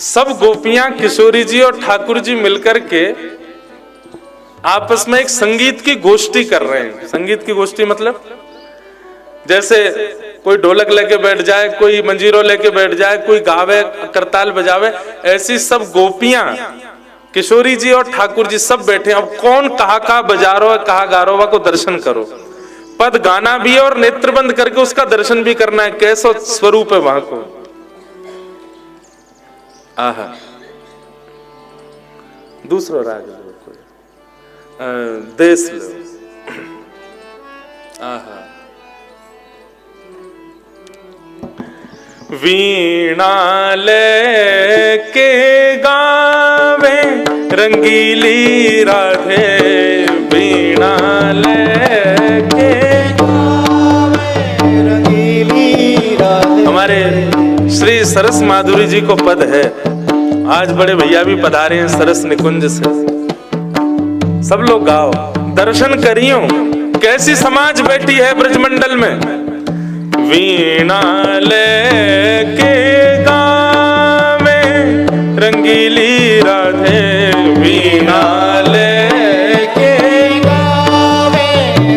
सब गोपियां किशोरी जी और ठाकुर जी मिलकर के आपस में एक संगीत की गोष्ठी कर रहे हैं। संगीत की गोष्ठी मतलब जैसे कोई ढोलक लेके बैठ जाए, कोई मंजीरो लेके बैठ जाए, कोई गावे करताल बजावे, ऐसी सब गोपियां किशोरी जी और ठाकुर जी सब बैठे। अब कौन कहा बजा रहा है, कहा गा रहा को दर्शन करो। पद गाना भी है और नेत्र बंद करके उसका दर्शन भी करना है। कैसा स्वरूप है वहां को। आहा, दूसरा राग देश लो। आहा, वीणा लेके गावे रंगीली राधे, वीणा लेके गावे रंगीली राधे। हमारे श्री सरस माधुरी जी को पद है। आज बड़े भैया भी पधारे हैं सरस निकुंज से। सब लोग गाओ, दर्शन करियो कैसी समाज बैठी है ब्रजमंडल में। वीणा लेके गावे रंगीली राधे, वीणा लेके गावे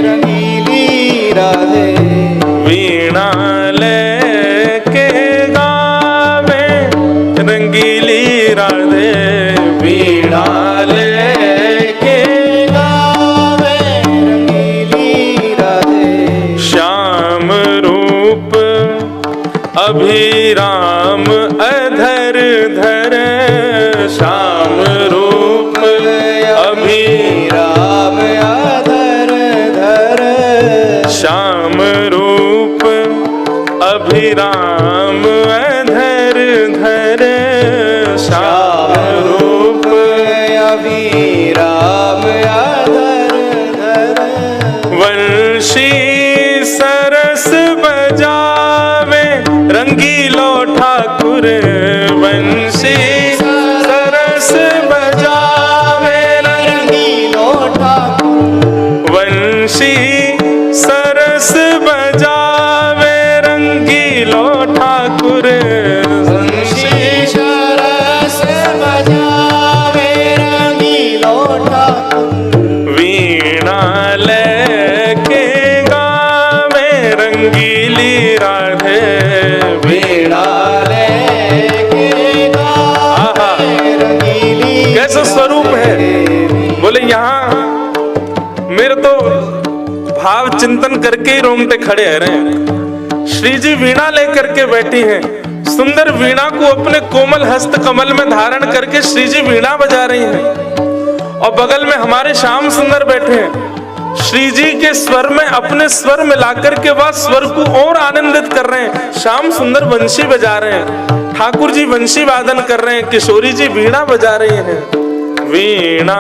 रंगीली राधे, वीणा लेके गावे रंगीली राधे, वीणा लेके गावे रंगीली राधे। श्याम रूप अभिराम अधर धर, श्याम रूप अभिराम अधर धर, श्याम रूप अभिराम अधर धर, श्याम रूप अभिराम अधर धर। वंशी सरस बजावे रंगीलो ठाकुर, वंशी सरस बजावे रंगीलो ठाकुर, वंशी सरस बजावे रंगीलो ठाकुर, वंशी सरस बजावे रंगीलो ठाकुर। वीणा लेके गावे रंगीली राधे, वीणा लेके गावे रंगीली। कैसा स्वरूप है। बोले यहाँ मेरे तो भाव चिंतन करके ही रोंगटे खड़े रहे हैं। श्री जी वीणा लेकर के बैठी हैं। सुंदर वीणा को अपने कोमल हस्त कमल में धारण करके श्री जी वीणा बजा रही हैं। और बगल में हमारे श्याम सुंदर बैठे हैं। श्री जी के स्वर में अपने स्वर मिलाकर के वह स्वर को और आनंदित कर रहे हैं। श्याम सुंदर वंशी बजा रहे हैं, ठाकुर जी वंशी वादन कर रहे हैं, किशोरी जी वीणा बजा रही हैं। वीणा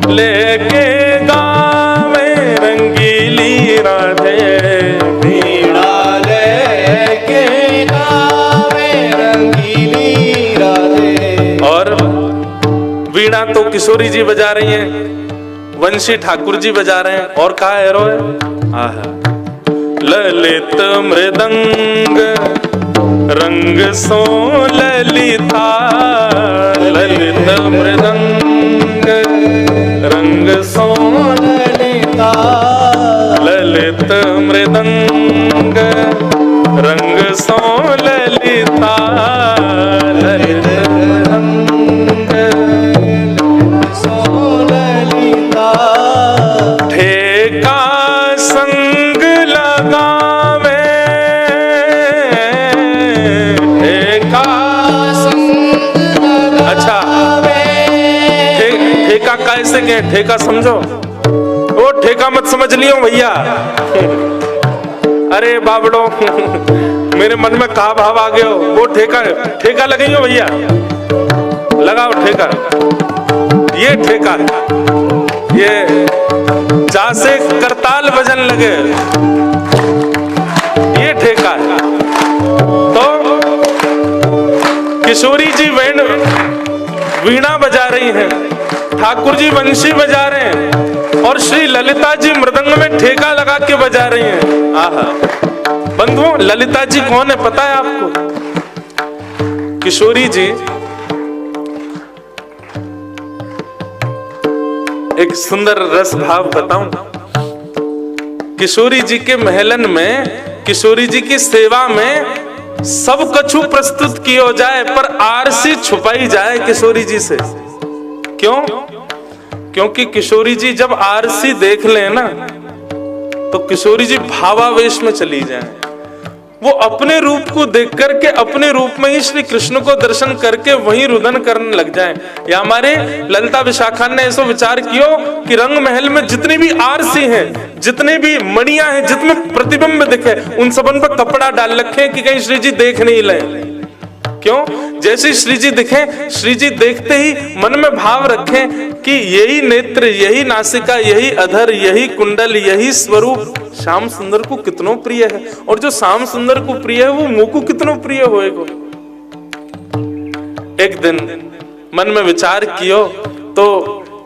लेके गावे रंगीली राधे, वीणा लेके गावे रंगीली राधे। और वीणा तो किशोरी जी बजा रही हैं, वंशी ठाकुर जी बजा रहे हैं। और कहा है रो है। आहा, ललित मृदंग रंग सो ललिता, ललित मृदंग रंग सो ललिता, ललित मृदंग रंग सो ललिता, ललित मृदंग सो ललिता। ठेका संग लगावे, ठेका संग लगावे। अच्छा, ठेका कैसे के ठेका समझो। वो ठेका मत समझ लियो भैया। अरे बाबड़ो मेरे मन में कहा भाव आ गयो। वो ठेका ठेका लगाइयो भैया, लगाओ ठेका। ये ठेका है, ये जैसे करताल बजन लगे, ये ठेका है। तो किशोरी जी वीणा बजा रही हैं, ठाकुर जी वंशी बजा रहे हैं और श्री ललिता जी मृदंग में ठेका लगा के बजा रही हैं। आहा, बंधुओं ललिता जी कौन है पता है आपको? किशोरी जी एक सुंदर रस भाव बताऊं। किशोरी जी के महलन में, किशोरी जी की सेवा में सब कछु प्रस्तुत किया जाए, पर आरसी छुपाई जाए किशोरी जी से। क्यों? क्योंकि किशोरी जी जब आरसी देख लें ना, तो किशोरी जी भावावेश में चली जाएं। वो अपने रूप को देख करके अपने रूप में ही श्री कृष्ण को दर्शन करके वहीं रुदन करने लग जाएं। या हमारे ललिता विशाखा ने ऐसा विचार किया कि रंग महल में जितनी भी आरसी हैं, जितने भी मणियां हैं, जितने प्रतिबिंब दिखे, उन सबन पर कपड़ा डाल रखे कि कहीं श्री जी देख नहीं लें। क्यों? जैसे श्री जी दिखें, श्री जी देखते ही मन में भाव रखें कि यही नेत्र, यही नासिका, यही अधर, यही कुंडल, यही स्वरूप श्याम सुंदर को कितनो प्रिय है, और जो श्याम सुंदर को प्रिय है वो मुझको कितनो प्रिय होएगा। एक दिन मन में विचार कियो तो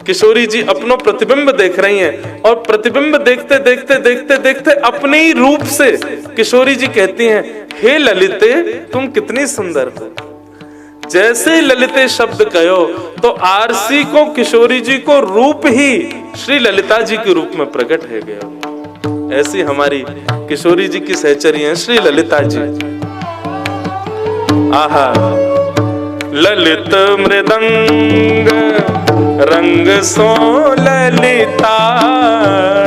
किशोरी जी अपनो प्रतिबिंब देख रही हैं, और प्रतिबिंब देखते देखते देखते देखते अपने ही रूप से किशोरी जी कहती हैं, हे ललिते तुम कितनी सुंदर हो। जैसे ललिते शब्द कहो तो आरसी को, किशोरी जी को रूप ही श्री ललिता जी के रूप में प्रकट है गया। ऐसी हमारी किशोरी जी की सहचरी हैं श्री ललिता जी। आहा, ललित मृदंग रंग सो ललिता,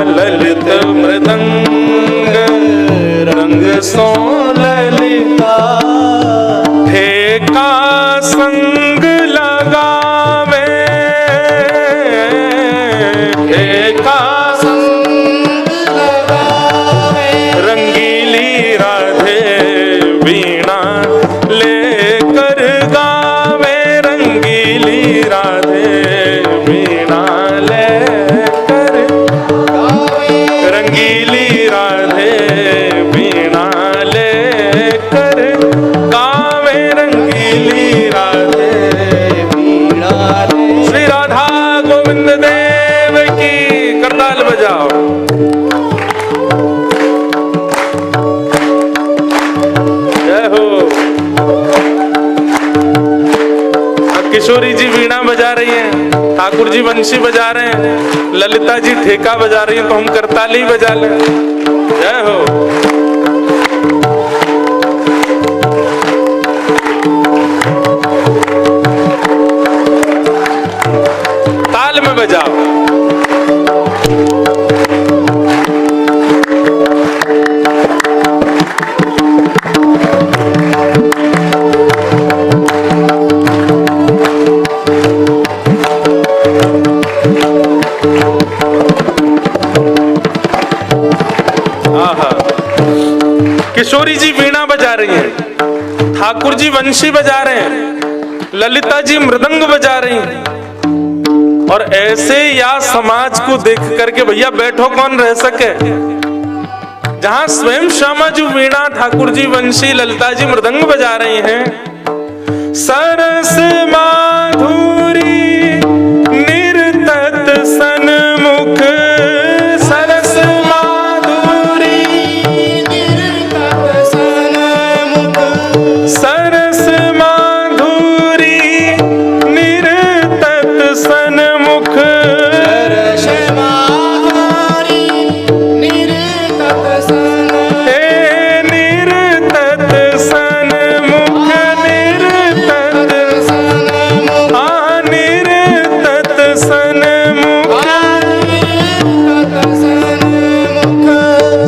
ललित मृदंग रंग सो ललिता, ठेका संग लगावे, ठेका संग लगावे, रंगीली राधे वीणा लेकर गावे, रंगीली राधे वीणा लेकर गावे, रंगीली राधे वीणा लेकर गावे, रंगीली राधे वीणा ले। श्री राधा गोविंद देव की करताल बजाओ। जय हो। किशोरी जी वीणा बजा रही हैं, ठाकुर जी वंशी बजा रहे हैं, ललिता जी ठेका बजा रही हैं, तो हम करताली बजा लें। जय हो। ताल में बजाओ। किशोरी जी वीणा बजा रही हैं, ठाकुर जी वंशी बजा रहे हैं, ललिता जी मृदंग बजा रही हैं, और ऐसे या समाज को देख करके भैया बैठो कौन रह सके, जहां स्वयं श्यामा जी वीणा, ठाकुर जी वंशी, ललिता जी मृदंग बजा रही हैं। सरस माधुरी निर्तत सन्मुख, सरस माधुरी निर्तत सन्मुख, सरस माधुरी निर्तत सन्मुख, सरस माधुरी निर्तत सन्मुख, हे निर्तत सन्मुख, निर्तत सन्मुख, हाँ निर्तत सन्मुख,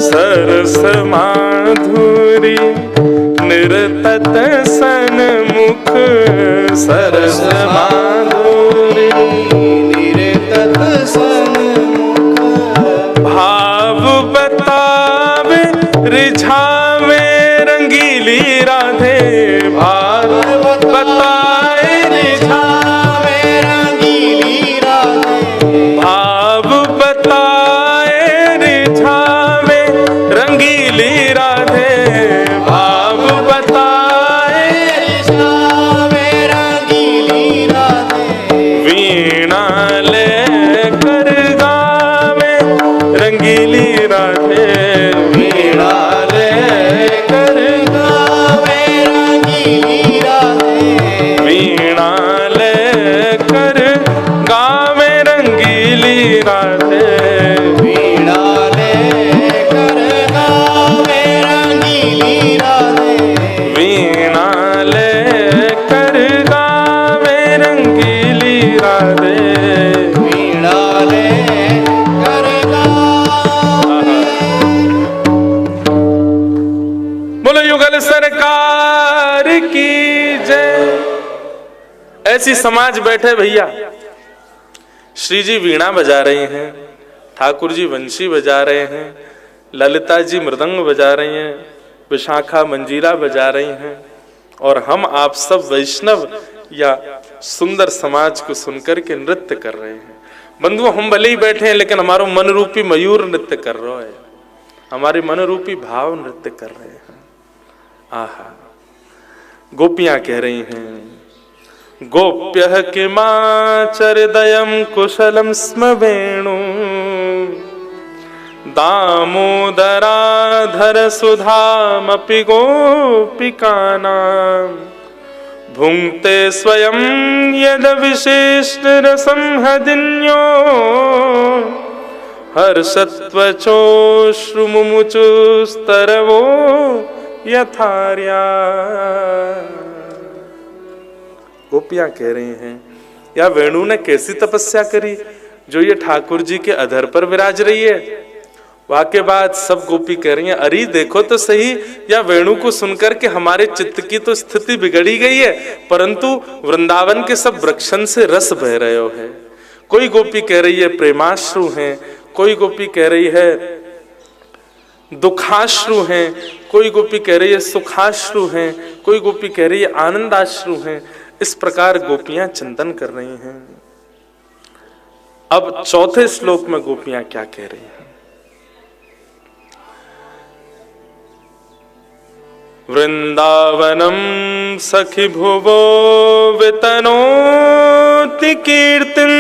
सरस माधुरी निर्तत सन्मुख, सरस माधुरी निर्तत सन्मुख, भाव बतावे रिझावे रंगीली राधे, भाव बताए रिझावे रंगीली राधे, भाव बताए रिझावे रंगीली राधे, भाव बताए रिझावे रंगीली राधे, वीणा की जय। ऐसी समाज बैठे भैया, श्री जी वीणा बजा रहे हैं, ठाकुर जी वंशी बजा रहे हैं, ललिता जी मृदंग बजा रही हैं, विशाखा मंजीरा बजा रही हैं, और हम आप सब वैष्णव या सुंदर समाज को सुनकर के नृत्य कर रहे हैं। बंधुओं, हम भले ही बैठे हैं लेकिन हमारा मन रूपी मयूर नृत्य कर रहा है, हमारे मन रूपी भाव नृत्य कर रहे हैं। आहा, गोपियां कह रही हैं, गोप्यः किमाचरदयं कुशलं स्म वेणु दामोदराधर सुधामपि गोपिकानां भुङ्क्ते स्वयं यद विशिष्ट रसं हदिन्यो हर्षत्वचोश्रुमुमुचुस्तरवो यथार्या। गोपियां कह रही हैं, या वेणु ने कैसी तपस्या करी जो ये ठाकुर जी के अधर पर विराज रही है। वाके बाद सब गोपी कह रही हैं, अरे देखो तो सही, या वेणु को सुनकर के हमारे चित्त की तो स्थिति बिगड़ी गई है, परंतु वृंदावन के सब वृक्षण से रस बह रहे हो है। कोई गोपी कह रही है प्रेमाश्रु हैं, कोई गोपी कह रही है दुखाश्रु हैं, कोई गोपी कह रही है सुखाश्रु हैं, कोई गोपी कह रही है आनंदाश्रु हैं। इस प्रकार गोपियां चिंतन कर रही हैं। अब चौथे श्लोक में गोपियां क्या कह रही हैं? वृंदावनम सखी भुवो वितनोति कीर्तिं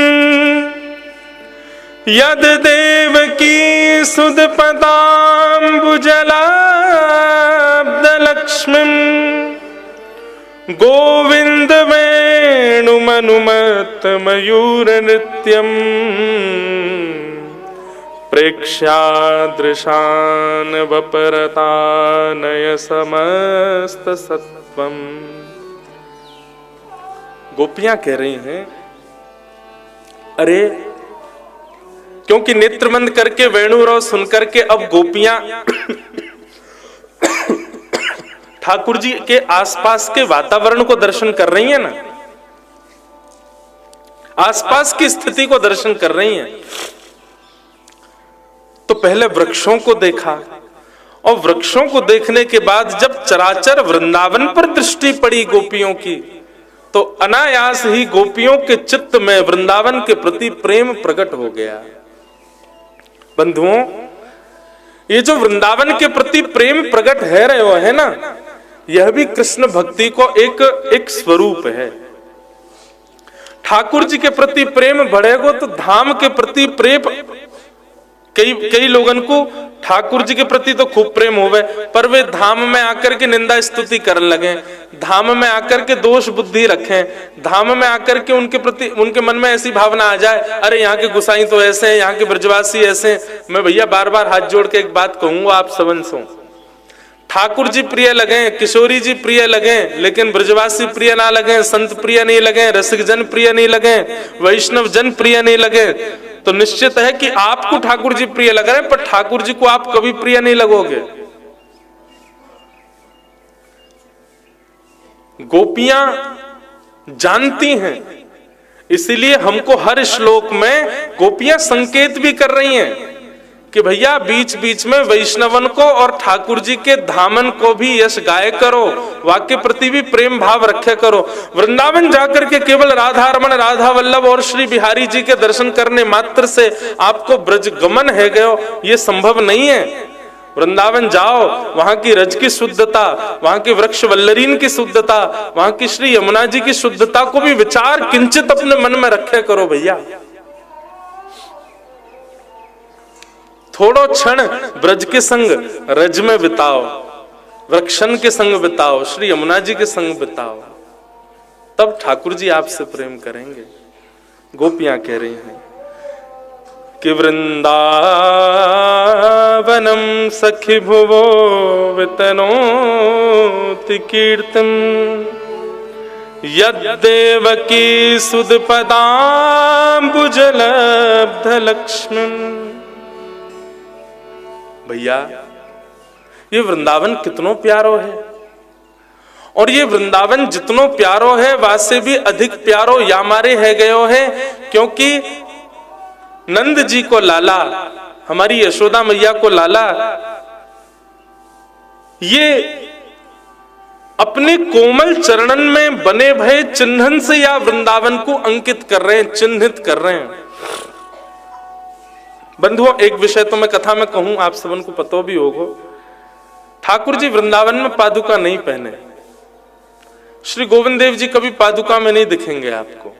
यद देवकी सुदपदाम्बुजलाब्धलक्ष्मीं गोविंद वेणुमनुमत मयूर नृत्यम प्रेक्ष्यादृशान वपरतानय समस्त सत्वम। गोपियां कह रही हैं, अरे क्योंकि नेत्रबंद करके वेणुराव सुनकर के अब गोपियां ठाकुर जी के आसपास के वातावरण को दर्शन कर रही हैं ना, आसपास की स्थिति को दर्शन कर रही हैं। तो पहले वृक्षों को देखा, और वृक्षों को देखने के बाद जब चराचर वृंदावन पर दृष्टि पड़ी गोपियों की, तो अनायास ही गोपियों के चित्त में वृंदावन के प्रति प्रेम प्रकट हो गया। बंधुओं, ये जो वृंदावन के प्रति प्रेम प्रकट है रहे हो है ना, यह भी कृष्ण भक्ति को एक स्वरूप है। ठाकुर जी के प्रति प्रेम बढ़ेगा तो धाम के प्रति प्रेम, कई लोगन को ठाकुर जी के प्रति तो खूब प्रेम होवे, पर वे धाम में आकर के निंदा स्तुति करने लगे, धाम में आकर के दोष बुद्धि रखें, धाम में आकर के उनके प्रति उनके मन में ऐसी भावना आ जाए, अरे यहाँ के गुसाई तो ऐसे हैं, यहाँ के ब्रजवासी ऐसे हैं। मैं भैया बार बार हाथ जोड़ के एक बात कहूंगा, आप सबन सो, ठाकुर जी प्रिय लगे, किशोरी जी प्रिय लगे, लेकिन ब्रजवासी प्रिय ना लगे, संत प्रिय नहीं लगे, रसिक जन प्रिय नहीं लगे, वैष्णव जन प्रिय नहीं लगे, तो निश्चित है कि आपको ठाकुर जी प्रिय लग रहे हैं, पर ठाकुर जी को आप कभी प्रिय नहीं लगोगे। गोपियां जानती हैं, इसीलिए हमको हर श्लोक में गोपियां संकेत भी कर रही हैं कि भैया बीच बीच में वैष्णवन को और ठाकुर जी के धामन को भी यश गाय करो, वाक्य प्रति भी प्रेम भाव रखे करो। वृंदावन जाकर के केवल राधा रमण, राधा वल्लभ और श्री बिहारी जी के दर्शन करने मात्र से आपको ब्रज गमन है गयो, ये संभव नहीं है। वृंदावन जाओ, वहां की रज की शुद्धता, वहां की वृक्ष वल्लरीन की शुद्धता, वहां की श्री यमुना जी की शुद्धता को भी विचार किंचित अपने मन में रखे करो भैया। थोड़ो क्षण ब्रज के संग रज में बिताओ, वृक्षण के संग बिताओ, श्री यमुना जी के संग बिताओ, तब ठाकुर जी आपसे प्रेम करेंगे। गोपियां कह रही हैं कि वृंदावनम सखी भुवो वितनोति कीर्तिं यद्देवकी सुदपदाम्बुजलब्धलक्ष्मीं। भैया ये वृंदावन कितनो प्यारो है, और ये वृंदावन जितनो प्यारो है वासे भी अधिक प्यारो यामारे है गयो है, क्योंकि नंद जी को लाला, हमारी यशोदा मैया को लाला, ये अपने कोमल चरणन में बने भय चिन्हन से या वृंदावन को अंकित कर रहे हैं, चिन्हित कर रहे हैं। बंधुओं, एक विषय तो मैं कथा में कहूं, आप सबन को पता भी होगा, ठाकुर जी वृंदावन में पादुका नहीं पहने। श्री गोविंद देव जी कभी पादुका में नहीं दिखेंगे आपको।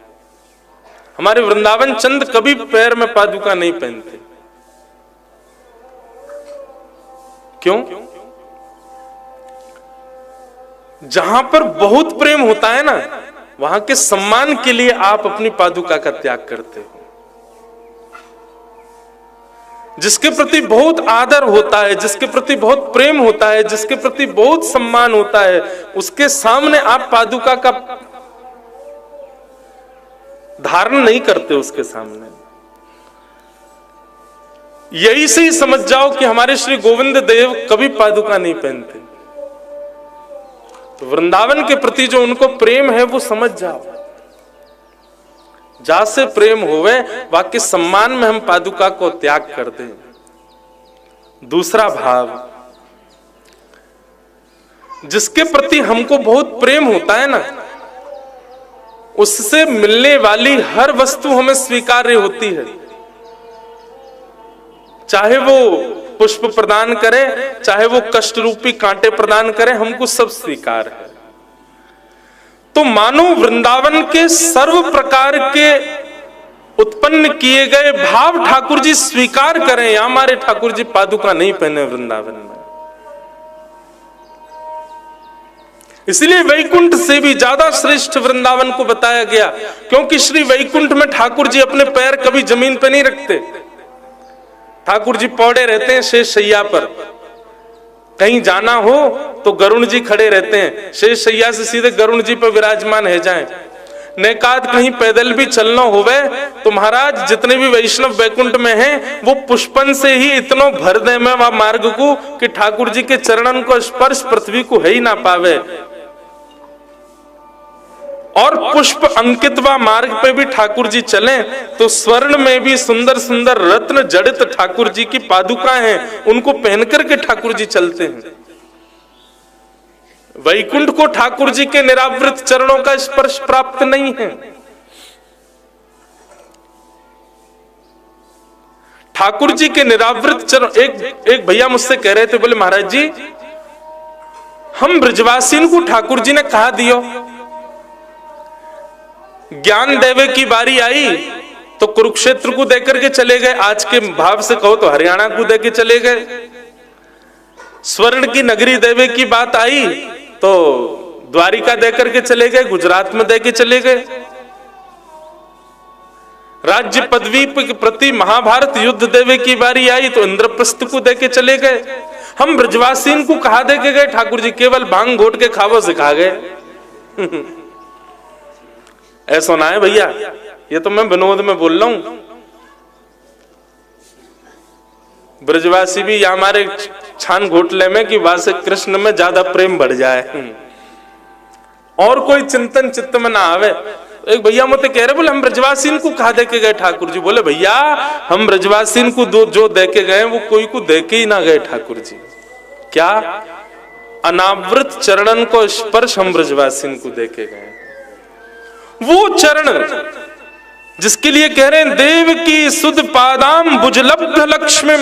हमारे वृंदावन चंद कभी पैर में पादुका नहीं पहनते। क्यों? जहां पर बहुत प्रेम होता है ना, वहां के सम्मान के लिए आप अपनी पादुका का त्याग करते हो। जिसके प्रति बहुत आदर होता है, जिसके प्रति बहुत प्रेम होता है, जिसके प्रति बहुत सम्मान होता है, उसके सामने आप पादुका का धारण नहीं करते उसके सामने। यही से ही समझ जाओ कि हमारे श्री गोविंद देव कभी पादुका नहीं पहनते। तो वृंदावन के प्रति जो उनको प्रेम है वो समझ जाओ। जा से प्रेम होवे वाक्य सम्मान में हम पादुका को त्याग कर दें। दूसरा भाव, जिसके प्रति हमको बहुत प्रेम होता है ना, उससे मिलने वाली हर वस्तु हमें स्वीकार्य होती है। चाहे वो पुष्प प्रदान करे, चाहे वो कष्ट रूपी कांटे प्रदान करे, हमको सब स्वीकार है। तो मानो वृंदावन के सर्व प्रकार के उत्पन्न किए गए भाव ठाकुर जी स्वीकार करें, या हमारे ठाकुर जी पादुका नहीं पहने वृंदावन में। इसलिए वैकुंठ से भी ज्यादा श्रेष्ठ वृंदावन को बताया गया, क्योंकि श्री वैकुंठ में ठाकुर जी अपने पैर कभी जमीन पर नहीं रखते। ठाकुर जी पौड़े रहते हैं शेष शैया पर। कहीं जाना हो तो गरुण जी खड़े रहते हैं, शेष शैया से सीधे गरुण जी पर विराजमान है जाएं। नेकाद कहीं पैदल भी चलना होवे तो महाराज जितने भी वैष्णव वैकुंठ में हैं, वो पुष्पन से ही इतनो भर दे में वह मार्ग को कि ठाकुर जी के चरणन को स्पर्श पृथ्वी को है ही ना पावे। और पुष्प अंकित व मार्ग पे भी ठाकुर जी चले तो स्वर्ण में भी सुंदर सुंदर रत्न जड़ित ठाकुर जी की पादुका हैं, उनको पहन करके ठाकुर जी चलते हैं। वैकुंठ को ठाकुर जी के निरावृत चरणों का स्पर्श प्राप्त नहीं है। ठाकुर जी के निरावृत चरण, एक भैया मुझसे कह रहे थे, बोले महाराज जी हम ब्रजवासियों को ठाकुर जी ने कहा दियो, ज्ञान देवे की बारी आई तो कुरुक्षेत्र को देकर के चले गए, आज के भाव से कहो तो हरियाणा को देके चले गए। स्वर्ण की नगरी देवे की बात आई तो द्वारिका देकर के चले गए, गुजरात में देके चले गए। राज्य पदवी के प्रति महाभारत युद्ध देवे की बारी आई तो इंद्रप्रस्थ को देके चले गए। हम ब्रजवासियों को कहा देके गए ठाकुर जी, केवल भांग घोट के खावो सिखा गए। ऐसा ना है भैया, ये तो मैं विनोद में बोल रहा हूं। ब्रजवासी भी या हमारे छान घोटले में कि वासे कृष्ण में ज्यादा प्रेम बढ़ जाए और कोई चिंतन चित्त में ना आवे। एक भैया मुझे कह रहे, बोले हम ब्रजवासी को कहा देके गए ठाकुर जी। बोले भैया हम ब्रजवासी को जो देके गए वो कोई को देके ही ना गए ठाकुर जी। क्या? अनावृत चरणन को स्पर्श हम ब्रजवासी को देके गए। वो चरण जिसके लिए कह रहे हैं देव की सुध पादाम बुजलब्ध लक्ष्मी,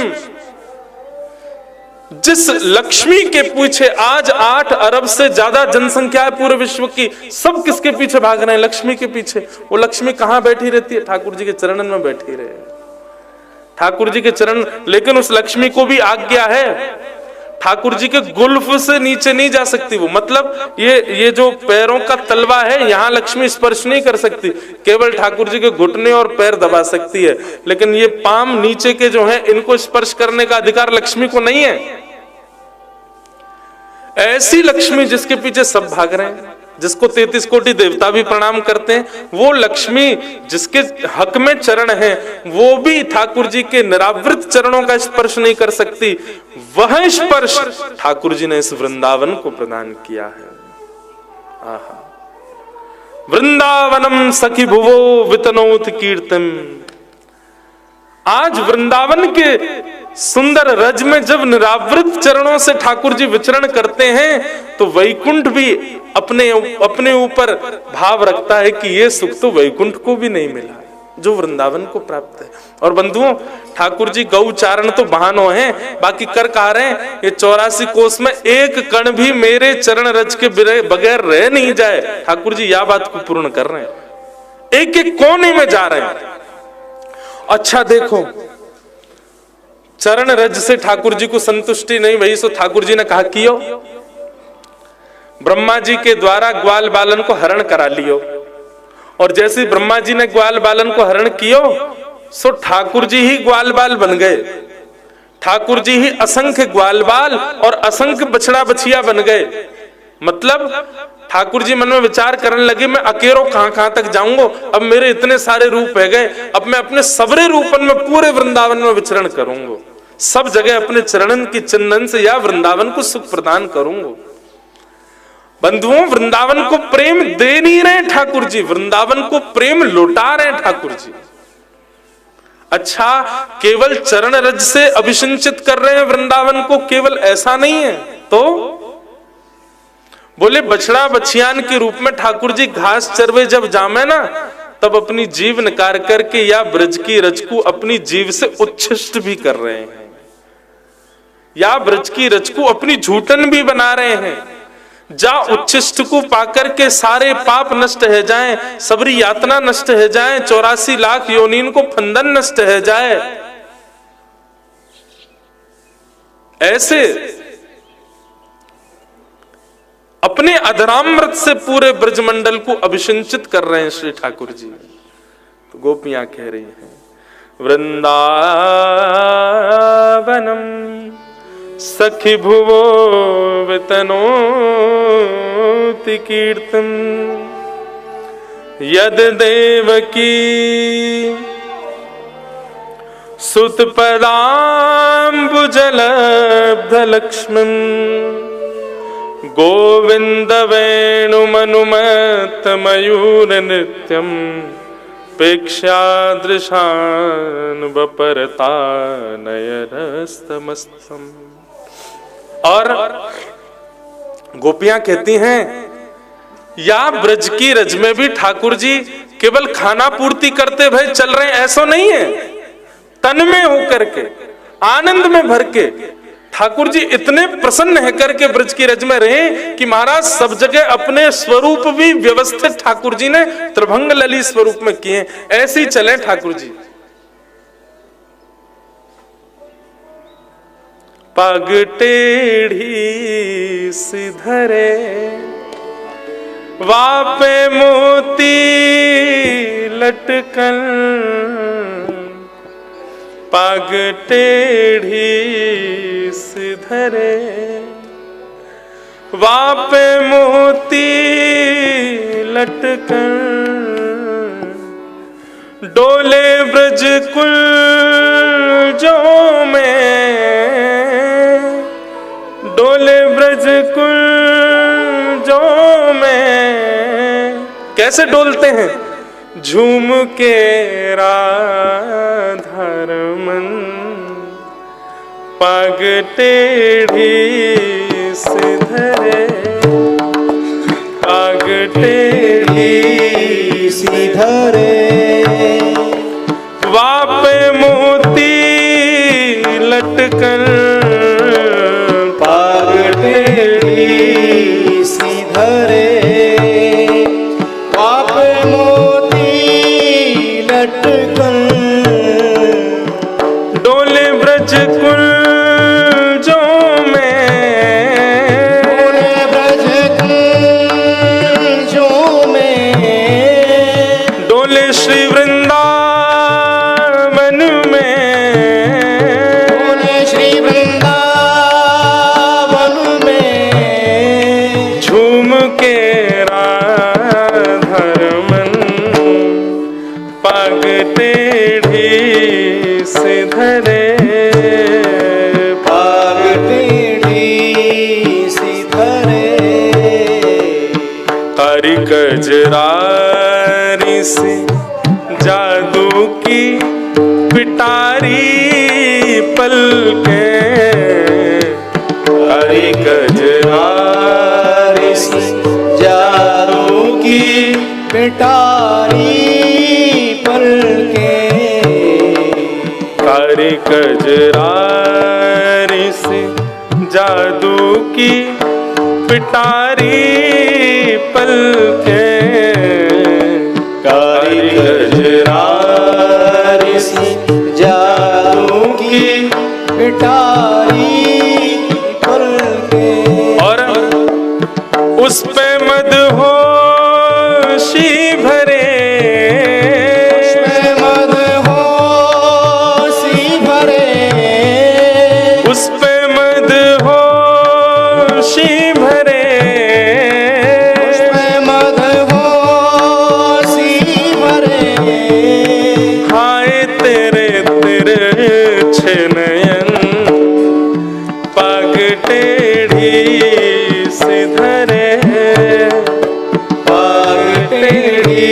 जिस लक्ष्मी के पीछे आज 8 अरब से ज्यादा जनसंख्या है पूरे विश्व की, सब किसके पीछे भाग रहे हैं? लक्ष्मी के पीछे। वो लक्ष्मी कहां बैठी रहती है? ठाकुर जी के चरणन में बैठी रहे। ठाकुर जी के चरण, लेकिन उस लक्ष्मी को भी आज्ञा है, ठाकुर जी के गुल्फ से नीचे नहीं जा सकती वो। मतलब ये जो पैरों का तलवा है, यहाँ लक्ष्मी स्पर्श नहीं कर सकती, केवल ठाकुर जी के घुटने और पैर दबा सकती है। लेकिन ये पाम नीचे के जो हैं, इनको स्पर्श करने का अधिकार लक्ष्मी को नहीं है। ऐसी लक्ष्मी जिसके पीछे सब भाग रहे हैं, जिसको 33 कोटि देवता भी प्रणाम करते हैं, वो लक्ष्मी जिसके हक में चरण है, वो भी ठाकुर जी के निरावृत चरणों का स्पर्श नहीं कर सकती। वह स्पर्श ठाकुर जी ने इस वृंदावन को प्रदान किया है। वृंदावनम सखी भुवो वितनोत कीर्तन। आज वृंदावन के सुंदर रज में जब निरावृत चरणों से ठाकुर जी विचरण करते हैं तो वैकुंठ भी अपने ऊपर भाव रखता है कि ये सुख तो वैकुंठ को भी नहीं मिला जो वृंदावन को प्राप्त है। और बंधुओं, ठाकुर जी गौचारण तो बहानों हैं, बाकी कर कहा रहे हैं ये 84 कोस में एक कण भी मेरे चरण रज के बगैर रह नहीं जाए। ठाकुर जी यह बात को पूर्ण कर रहे हैं, एक एक कोने में जा रहे हैं। अच्छा देखो, चरण रज से ठाकुर जी को संतुष्टि नहीं भई, सो ठाकुर जी ने कहा कियो, ब्रह्मा जी के द्वारा ग्वाल बालन को हरण करा लियो। और जैसे ब्रह्मा जी ने ग्वाल बालन को हरण कियो सो ठाकुर जी ही ग्वाल बाल बन गए। ठाकुर जी ही असंख्य ग्वाल बाल और असंख्य बछड़ा बछिया बन गए। मतलब ठाकुर जी मन में विचार करने लगे, मैं अकेलो कहां तक जाऊंगा, अब मेरे इतने सारे रूप है गए, अब मैं अपने सबरे रूपन में पूरे वृंदावन में विचरण करूंगा, सब जगह अपने चरणन की चंदन से या वृंदावन को सुख प्रदान करूंगा। बंधुओं, वृंदावन को प्रेम दे नहीं रहे ठाकुर जी, वृंदावन को प्रेम लौटा रहे ठाकुर जी। अच्छा, केवल चरण रज से अभिषिंचित कर रहे हैं वृंदावन को, केवल ऐसा नहीं है तो बोले बछड़ा बछियान के रूप में ठाकुर जी घास चरवे जब जामे ना, तब अपनी जीव निकार करके या ब्रज की रज को अपनी जीव से उच्छिष्ट भी कर रहे हैं, या ब्रज की रज को अपनी झूठन भी बना रहे हैं। जा उच्छिष्ट को पाकर के सारे पाप नष्ट है जाएं, सबरी यातना नष्ट है जाएं, 84 लाख योनिन को फंदन नष्ट है जाए। ऐसे अपने अधरामृत से पूरे ब्रजमंडल को अभिषिंचित कर रहे हैं श्री ठाकुर जी। तो गोपियां कह रही हैं, वृंदावनम सखी भुवो वितनोति कीर्तन, यद देवकी सुत पदाम्बुजलब्ध लक्ष्मण, गोविंद वेणुमनुमत मयूर नृत्यम, पेक्षादृशान बपरता नयनस्तमस्तम। और गोपियां कहती हैं, या ब्रज की रज में भी ठाकुर जी केवल खाना पूर्ति करते भय चल रहे हैं, ऐसा नहीं है। तन में होकर के, आनंद में भर के ठाकुर जी इतने प्रसन्न है करके ब्रज की रज में रहे कि महाराज सब जगह अपने स्वरूप भी व्यवस्थित ठाकुर जी ने त्रिभंग लली स्वरूप में किए। ऐसे ही चले ठाकुर जी। पग टेढ़ी सिधरे वापे मोती लटकन, पग टेढ़ी सिधरे वापे मोती लटकन, डोले ब्रज कुल जो में, डोले ब्रज कुल जो में। कैसे डोलते हैं? झूम के राधारमन, पग टेढ़ी सिधरे, पग टेढ़ी सिधरे वापे मोती लटकन, पग टेढ़ी सिधरे वापे मोती लटकन, डोले ब्रज कुल जो में, डोले ब्रज कुल जो में, डोले श्री वृंदावन में, डोले श्री वृंदावन में, झूम के राधारमन, पग टेढ़ी सिधरे, पग टेढ़ी सिधरे कारी कजरारी से जादू की पिटारी पलकें, कारी कजरारी से जादू की पिटारी पलकें, कारी कजरारी से जादू की पिटारी पलकें, कारी कजरारी से जादू की पिटारी पलकें। और उस पे मदहोशी भरे, उसमें मदहोशी भरे, उस पे मदहोशी भरे, उसमें मदहोशी भरे। हाय तेरे तिरछे नयन पग टेढ़ी सी धरे, पग टेढ़ी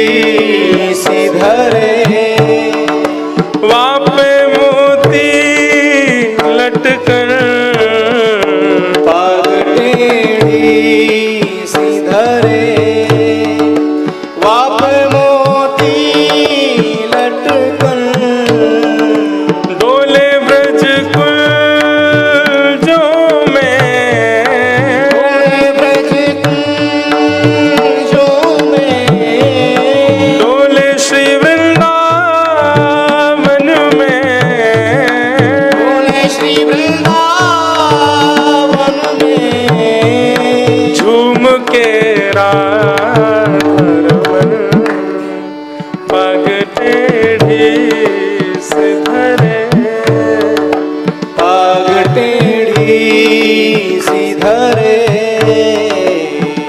सी धरे, वापे मोती लटकन, पग टेढ़ी सी धरे, वाप मोती लटकन। डोले ब्रज कुंजों में, डोले ब्रज कुंजों में, डोले श्री वृंदावन में, डोले श्री वृंदावन में। झूम के राधरवन पग टेढ़ी से धरे, पग टेढ़ी सी धरे,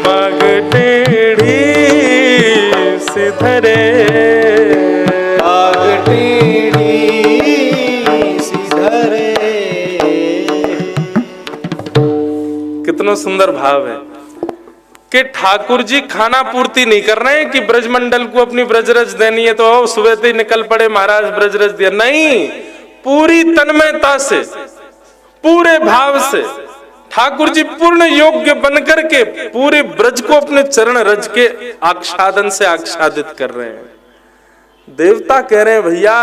पग टेढ़ी से धरे, पग टेढ़ी सी धरे। कितना सुंदर भाव है कि ठाकुर जी खाना पूर्ति नहीं कर रहे हैं कि ब्रजमंडल को अपनी ब्रजरज देनी है तो आओ सुबह से निकल पड़े महाराज ब्रजरज दिया, नहीं, पूरी तन्मयता से पूरे भाव से ठाकुर जी पूर्ण योग्य बनकर के पूरे ब्रज को अपने चरण रज के आच्छादन से आच्छादित कर रहे हैं। देवता कह रहे हैं भैया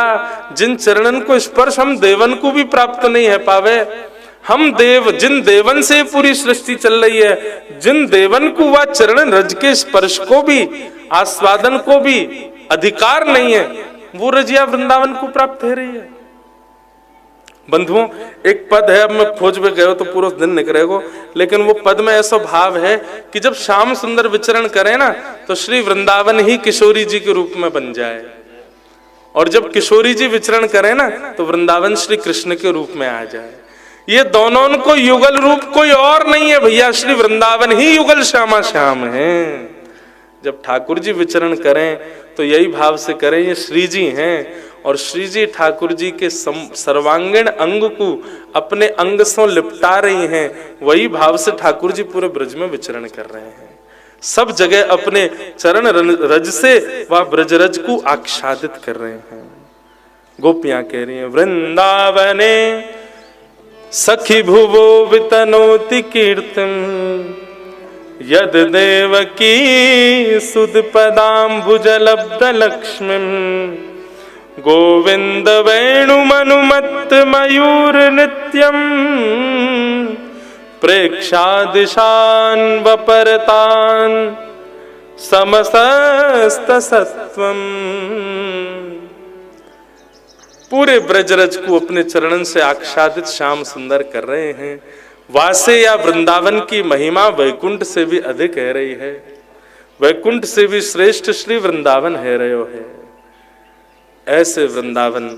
जिन चरणन को स्पर्श हम देवन को भी प्राप्त नहीं है पावे, हम देव जिन देवन से पूरी सृष्टि चल रही है, जिन देवन को वह चरण रज के स्पर्श को भी आस्वादन को भी अधिकार नहीं है, वो रजिया वृंदावन को प्राप्त हो रही है। बंधुओं एक पद है, अब मैं खोज में गए तो पूरा दिन निकलेगा, लेकिन वो पद में ऐसा भाव है कि जब श्याम सुंदर विचरण करें ना तो श्री वृंदावन ही किशोरी जी के रूप में बन जाए, और जब किशोरी जी विचरण करें ना तो वृंदावन श्री कृष्ण के रूप में आ जाए। ये दोनों को युगल रूप कोई और नहीं है भैया, श्री वृंदावन ही युगल श्यामा श्याम है। जब ठाकुर जी विचरण करें तो यही भाव से करें ये श्री जी हैं, और श्री जी ठाकुर जी के सर्वांगीण अंग को अपने अंग से लिपटा रही हैं, वही भाव से ठाकुर जी पूरे ब्रज में विचरण कर रहे हैं। सब जगह अपने चरण रज से वह ब्रजरज को आच्छादित कर रहे हैं। गोपियां कह रही हैं वृंदावने सखी भुवो वितनोति कीर्तन, यद देवकी सुद पदाम्बुजलब्ध लक्ष्मीं, गोविंद वेणुमनुमत्त मयूर नित्यम, प्रेक्षादिशान वपरतान समस्त सत्वम। पूरे ब्रजरज को अपने चरणन से आच्छादित श्याम सुंदर कर रहे हैं। वासे या वृंदावन की महिमा वैकुंठ से भी अधिक है रही है, वैकुंठ से भी श्रेष्ठ श्री वृंदावन है रहे है। ऐसे वृंदावन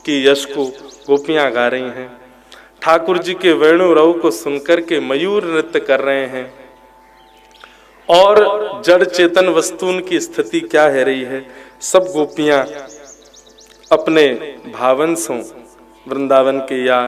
की यश को गोपियां गा रही हैं, ठाकुर जी के वेणु रव को सुनकर के मयूर नृत्य कर रहे हैं। और जड़ चेतन वस्तुन की स्थिति क्या है रही है, सब गोपियां अपने भावन से वृंदावन के या